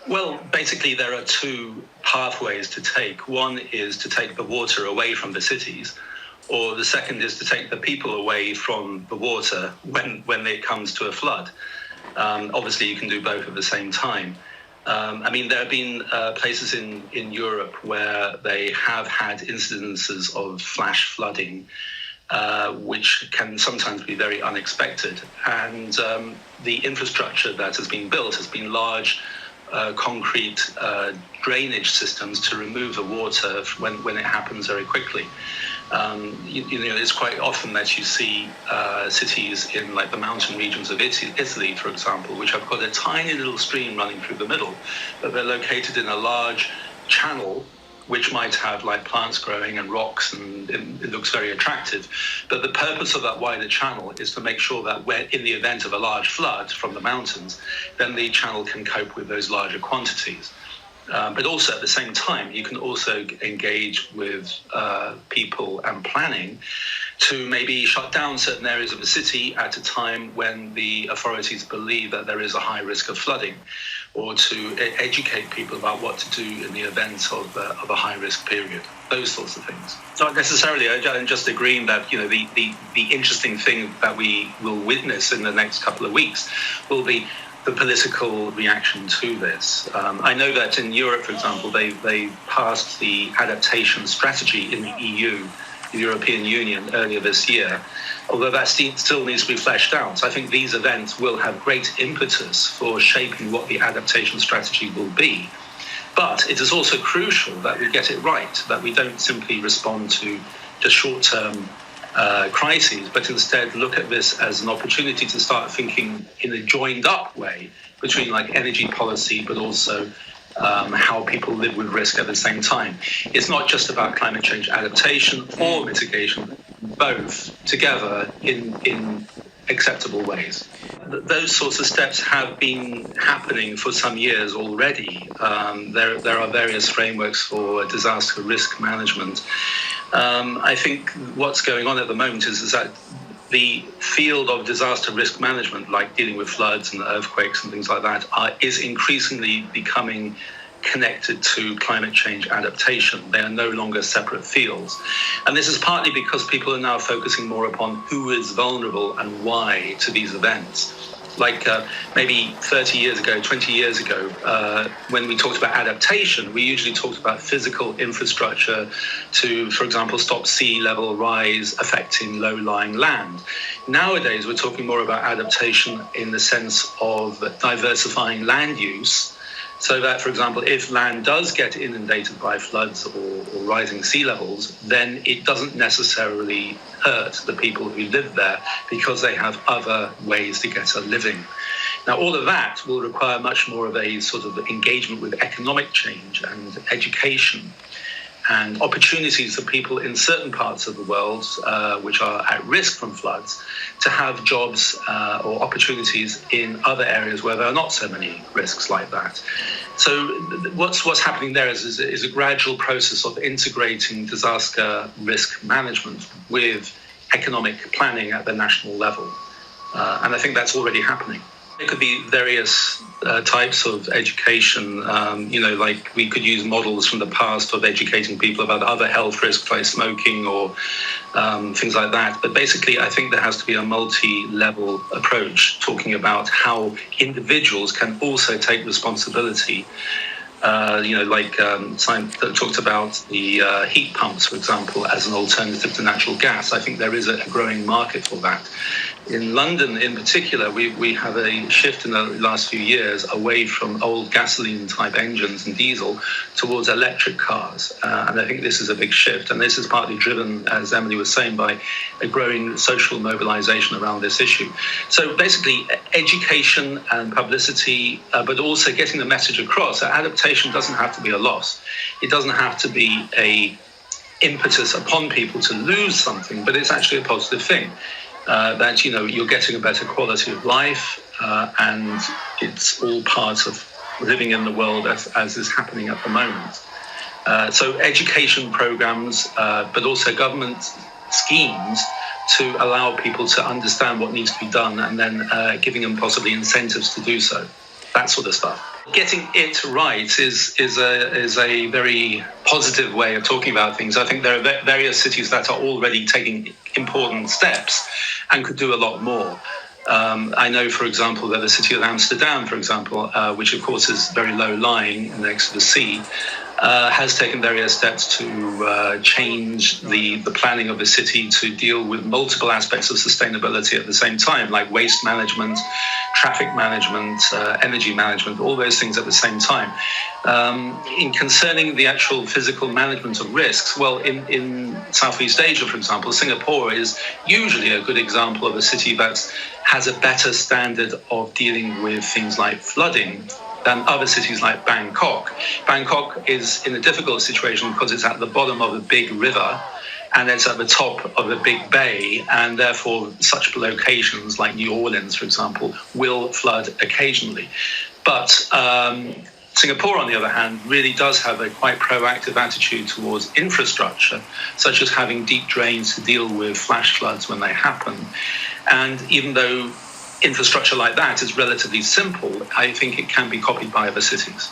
Well, basically, there are two pathways to take. One is to take the water away from the cities, or the second is to take the people away from the water when it comes to a flood. Obviously, you can do both at the same time. There have been places in Europe where they have had incidences of flash flooding, which can sometimes be very unexpected. And the infrastructure that has been built has been large concrete drainage systems to remove the water when it happens very quickly. It's quite often that you see cities in like the mountain regions of Italy, for example, which have got a tiny little stream running through the middle, but they're located in a large channel which might have like plants growing and rocks, and it looks very attractive. But the purpose of that wider channel is to make sure that when, in the event of a large flood from the mountains, then the channel can cope with those larger quantities. But also at the same time, you can also engage with people and planning to maybe shut down certain areas of the city at a time when the authorities believe that there is a high risk of flooding, or to educate people about what to do in the event of a high-risk period, those sorts of things. Not necessarily, I'm just agreeing that the interesting thing that we will witness in the next couple of weeks will be the political reaction to this. I know that in Europe, for example, they passed the adaptation strategy in the EU, the European Union, earlier this year, although that still needs to be fleshed out. So I think these events will have great impetus for shaping what the adaptation strategy will be. But it is also crucial that we get it right, that we don't simply respond to just short-term crises, but instead look at this as an opportunity to start thinking in a joined-up way between like energy policy, but also how people live with risk at the same time. It's not just about climate change adaptation or mitigation, both together in acceptable ways. Those sorts of steps have been happening for some years already. There are various frameworks for disaster risk management. I think what's going on at the moment is that the field of disaster risk management, like dealing with floods and earthquakes and things like that, is increasingly becoming connected to climate change adaptation. They are no longer separate fields. And this is partly because people are now focusing more upon who is vulnerable and why to these events. Like maybe 30 years ago, 20 years ago, when we talked about adaptation, we usually talked about physical infrastructure to, for example, stop sea level rise affecting low-lying land. Nowadays, we're talking more about adaptation in the sense of diversifying land use, so that, for example, if land does get inundated by floods or rising sea levels, then it doesn't necessarily hurt the people who live there because they have other ways to get a living. Now, all of that will require much more of a sort of engagement with economic change and education and opportunities for people in certain parts of the world which are at risk from floods to have jobs or opportunities in other areas where there are not so many risks like that. So what's happening there is a gradual process of integrating disaster risk management with economic planning at the national level. And I think that's already happening. It could be various types of education, like we could use models from the past of educating people about other health risks like smoking or things like that. But basically, I think there has to be a multi-level approach talking about how individuals can also take responsibility. Science talked about the heat pumps, for example, as an alternative to natural gas. I think there is a growing market for that. In London, in particular, we have a shift in the last few years away from old gasoline-type engines and diesel towards electric cars. And I think this is a big shift. And this is partly driven, as Emily was saying, by a growing social mobilization around this issue. So basically, education and publicity, but also getting the message across that adaptation doesn't have to be a loss. It doesn't have to be a impetus upon people to lose something, but it's actually a positive thing. That you're getting a better quality of life, and it's all part of living in the world as is happening at the moment. So education programs, but also government schemes to allow people to understand what needs to be done, and then giving them possibly incentives to do so. That sort of stuff. Getting it right is a very positive way of talking about things. I think there are various cities that are already taking important steps and could do a lot more. I know, for example, that the city of Amsterdam, for example, which of course is very low lying next to the sea, has taken various steps to change the planning of the city to deal with multiple aspects of sustainability at the same time, like waste management, traffic management, energy management, all those things at the same time. In concerning the actual physical management of risks, well, in Southeast Asia, for example, Singapore is usually a good example of a city that has a better standard of dealing with things like flooding than other cities like Bangkok. Bangkok is in a difficult situation because it's at the bottom of a big river and it's at the top of a big bay, and therefore such locations like New Orleans, for example, will flood occasionally. But Singapore, on the other hand, really does have a quite proactive attitude towards infrastructure, such as having deep drains to deal with flash floods when they happen. And even though infrastructure like that is relatively simple, I think it can be copied by other cities.